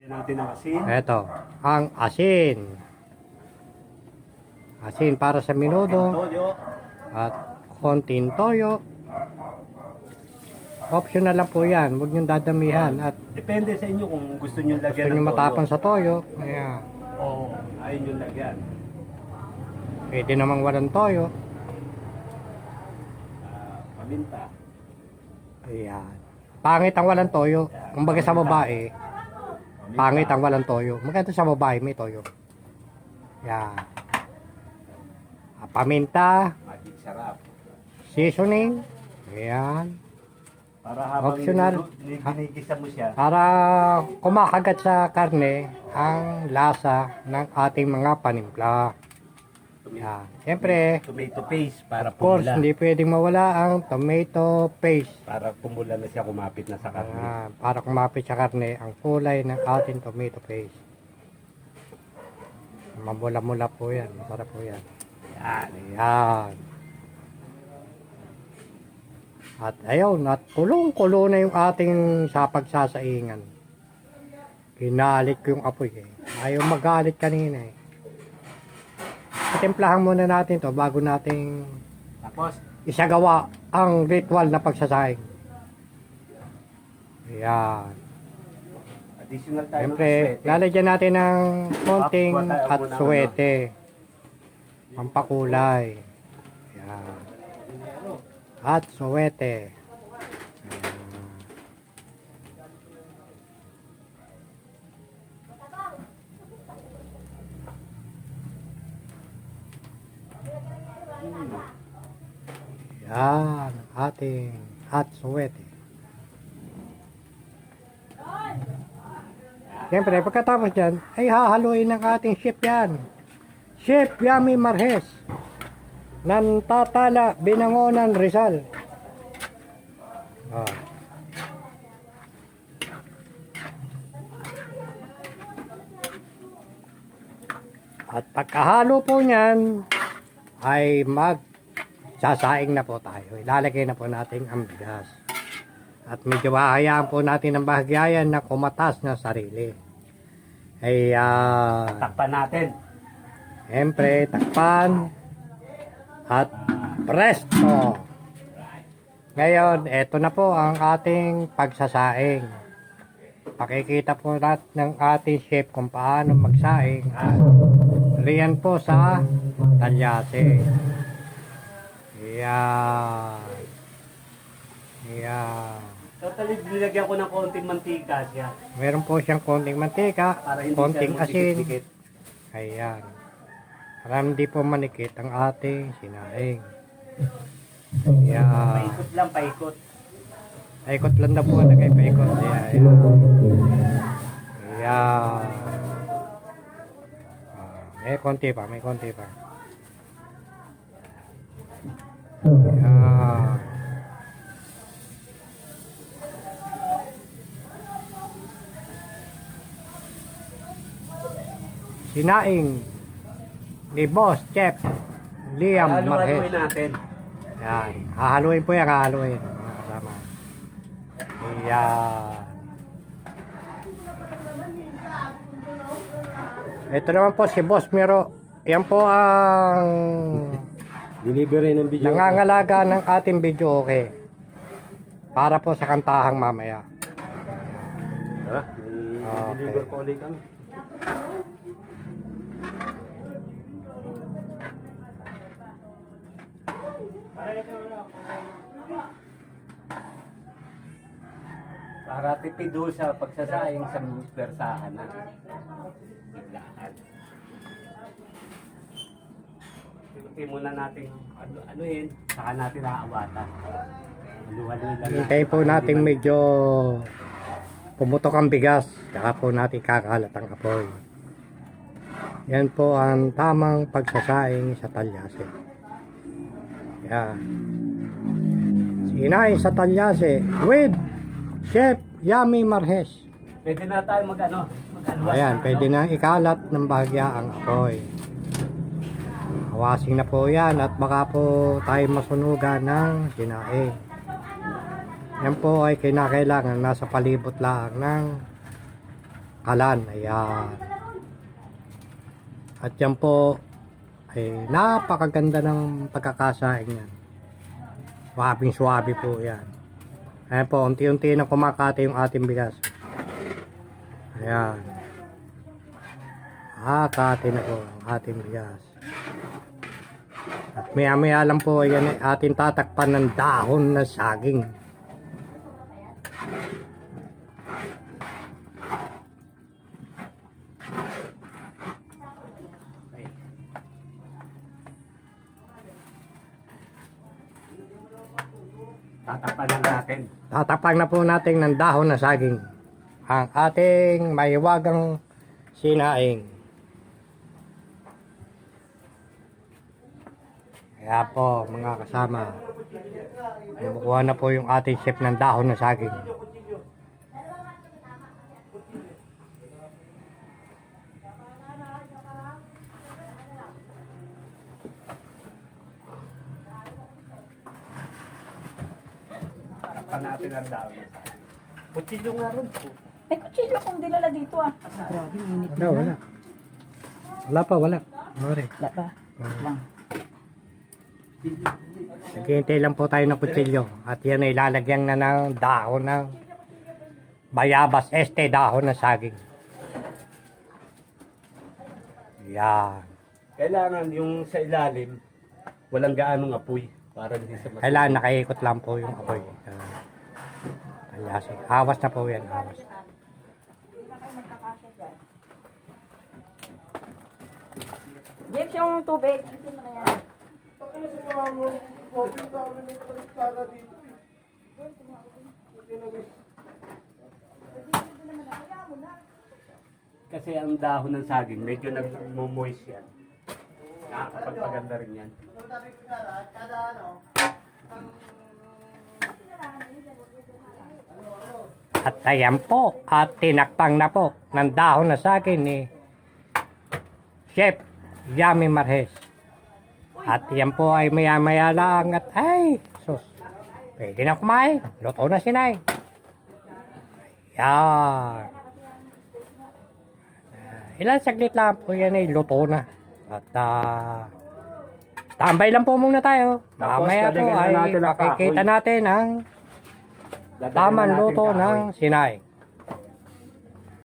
natin ang asin. Ito, ang asin. Asin para sa minudo Toyo. at konting toyo. Optional lang po yan, huwag niyong dadamihan at Depende sa inyo kung gusto nyo lagyan gusto ng nyo toyo. matapang sa toyo. Ayan. Oo, ayun yung lagyan. Pwede namang walang toyo. Paminta. Ayan. Pangit ang walang toyo. Kumbaga sa babae, pangit ang walang toyo. Maganda sa babae, may toyo. Ayan. Paminta, Magic sarap. seasoning. Ayan. Para habang Optional. ginigisa mo siya, Para kumakagat sa karne ang lasa ng ating mga panimpla. Ayan. Siyempre, tomato paste para of course, pumula. hindi pwedeng mawala ang tomato paste. Para pumula na siya, kumapit na sa karne. Para kumapit sa karne ang kulay ng ating tomato paste. Mamula-mula po yan. Masarap po yan. Yan. Ayan. At ayun, at kulong-kulo na yung ating sa pagsasaingan. Kinalit ko yung apoy eh. Ayaw magalit kanina eh. Timplahan muna natin to bago nating Tapos, isagawa ang ritual na pagsasaing. Ayan. additional tayo ng Siyempre, aswete. lalagyan natin ng konting Tapos, tayo at muna, suwete. Pampakulay. Ayan. At suwete. Yan, ating hot suwete. Siyempre, pagkatapos dyan, ay hahaluin ng ating chef yan. Chef Yami Marhes. Ng Tatala, Binangonan, Rizal. Oh. At pagkahalo po niyan, ay magsasaing na po tayo. Ilalagay na po natin ang bigas. At medyo hahayaan po natin ang bahagyayan na kumatas na sarili. Ayan. Takpan natin. Siyempre, takpan. At presto. Ngayon, eto na po ang ating pagsasaing. Pakikita po natin ng ating chef kung paano magsaing. At riyan po sa talyase. Ayan. Ayan. Totally, nilagyan ko ng konting mantika siya. Meron po siyang konting mantika, Para hindi konting siya asin. dikit-dikit. Ayan. Para hindi po manikit ang ating sinaing. Ayan. Paikot lang, paikot. Paikot lang na po. Lagay paikot. Ayan. Ayan. May konti pa. May konti pa. Ayan. Sinaing ni Boss Chef Liam Haluin Marhes. natin. Yan. Hahaluin po yan. Hahaluin. Mga kasama. Ayan. Ito naman po si Boss Miro. Yan po ang Delivery ng video. nangangalaga ng ating video okay. Para po sa kantahang mamaya. Ha? Okay. Deliver ko ulit kami. Para tipid doon sa pagsasaing sa pwersahan na biglaan. Tinutin muna natin anuhin, saka natin aawatan. Haluhaluin lang Hintayin po natin medyo pumutok ang bigas. Saka po natin kakalat ang apoy. Yan po ang tamang pagsasaing sa talyase. Yan. Sinaing sa talyase with Chef Yami Marhes. Pwede na tayo mag-alwas. Ayan, pwede na ikalat ng bahagya ang apoy. Hawasing na po yan at baka po tayo masunugan ng sinaing. Yan po ay kinakailangan nasa palibot lang ng bakalan. Ayan. At yan po ay napakaganda ng pagkakasaing yan. Suwabing-suwabe po yan. Ayan po, unti-unti na kumakati yung ating bigas. Ayan. Kati na po ang ating bigas. At maya-maya lang po, yan ay ating tatakpan ng dahon na saging. Tatakpan lang natin. Tatakpan na po natin ng dahon na saging ang ating mahiwagang sinaing. Kaya po mga kasama, kumukuha na po yung ating chef ng dahon na saging. Tatakpan natin ang dahon. Kutsilyo nga rin po. May kutsilyo kong dinala dito ah. Grabe, init na. Wala. Wala pa, wala. Mare. Wala ba? Lang. Naghihintay lang po tayo ng kutsilyo. At yan ay lalagyan na ng dahon ng bayabas dahon na saging. Yan. Kailangan yung sa ilalim, walang gaanong apoy. Para hindi sa Kailangan nakaikot lang po yung apoy. Alas. Awas na po yan. Awas. James, yung tubig. Kasi ang dahon ng saging, medyo nag-moist yan. Nakakapagpaganda rin yan. At ayan po, at tinakpang na po ng dahon na saging ni Chef Yami Marhes. At yan po ay maya-maya lang at ay, sus, pwede na kumain. Luto na sinay. Yan. Ilan saglit lang po yan ay luto na. At tambay lang po muna tayo. Mamaya po lalagyan na ay natin ang makikita kahoy. natin ang Lalagyan tamang na natin luto kahoy. ng sinay.